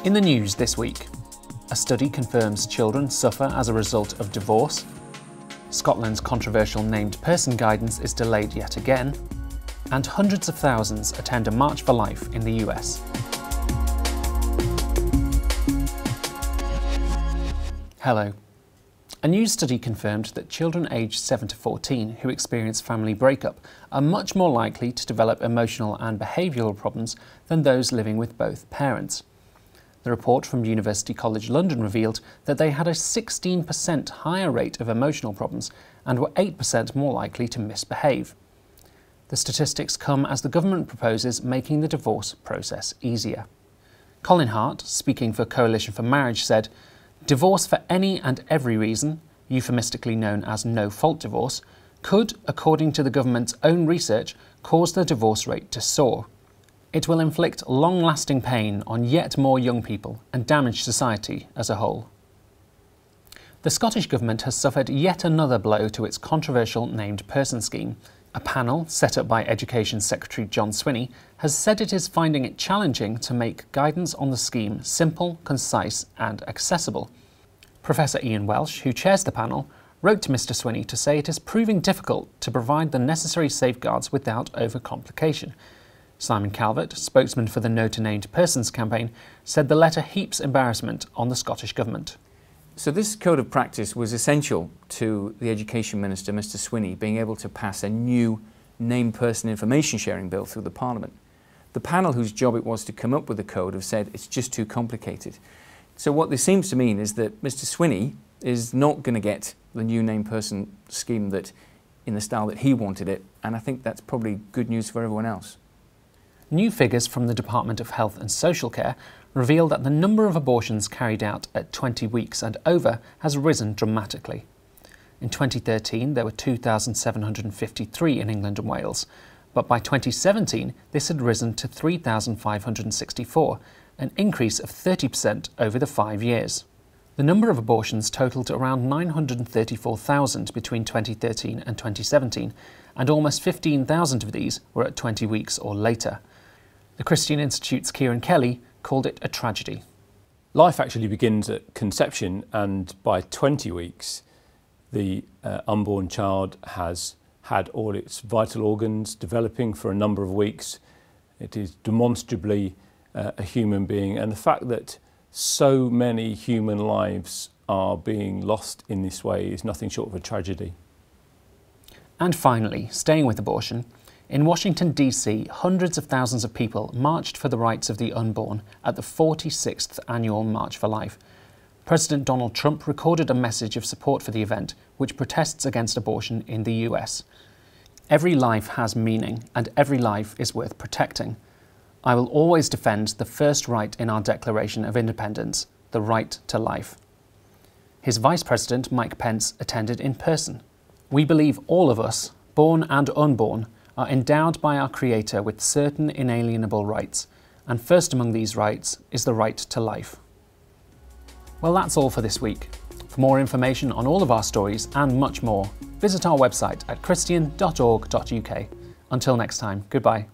In the news this week, a study confirms children suffer as a result of divorce, Scotland's controversial named person guidance is delayed yet again, and hundreds of thousands attend a March for Life in the US. Hello. A new study confirmed that children aged 7 to 14 who experience family breakup are much more likely to develop emotional and behavioural problems than those living with both parents. The report from University College London revealed that they had a 16% higher rate of emotional problems and were 8% more likely to misbehave. The statistics come as the government proposes making the divorce process easier. Colin Hart, speaking for Coalition for Marriage, said, "Divorce for any and every reason, euphemistically known as no-fault divorce, could, according to the government's own research, cause the divorce rate to soar. It will inflict long-lasting pain on yet more young people and damage society as a whole." The Scottish Government has suffered yet another blow to its controversial named person scheme. A panel, set up by Education Secretary John Swinney, has said it is finding it challenging to make guidance on the scheme simple, concise and accessible. Professor Ian Welsh, who chairs the panel, wrote to Mr Swinney to say it is proving difficult to provide the necessary safeguards without overcomplication. Simon Calvert, spokesman for the No to Named Persons campaign, said the letter heaps embarrassment on the Scottish Government. So this code of practice was essential to the Education Minister, Mr Swinney, being able to pass a new named person information sharing bill through the Parliament. The panel whose job it was to come up with the code have said it's just too complicated. So what this seems to mean is that Mr Swinney is not going to get the new named person scheme that in the style that he wanted it, and I think that's probably good news for everyone else. New figures from the Department of Health and Social Care reveal that the number of abortions carried out at 20 weeks and over has risen dramatically. In 2013, there were 2,753 in England and Wales, but by 2017, this had risen to 3,564, an increase of 30% over the 5 years. The number of abortions totalled around 934,000 between 2013 and 2017, and almost 15,000 of these were at 20 weeks or later. The Christian Institute's Kieran Kelly called it a tragedy. Life actually begins at conception, and by 20 weeks the unborn child has had all its vital organs developing for a number of weeks. It is demonstrably a human being, and the fact that so many human lives are being lost in this way is nothing short of a tragedy. And finally, staying with abortion, in Washington DC, hundreds of thousands of people marched for the rights of the unborn at the 46th Annual March for Life. President Donald Trump recorded a message of support for the event, which protests against abortion in the US. "Every life has meaning, and every life is worth protecting. I will always defend the first right in our Declaration of Independence, the right to life." His Vice President, Mike Pence, attended in person. "We believe all of us, born and unborn, are endowed by our Creator with certain inalienable rights, and first among these rights is the right to life." Well, that's all for this week. For more information on all of our stories and much more, visit our website at christian.org.uk. Until next time, goodbye.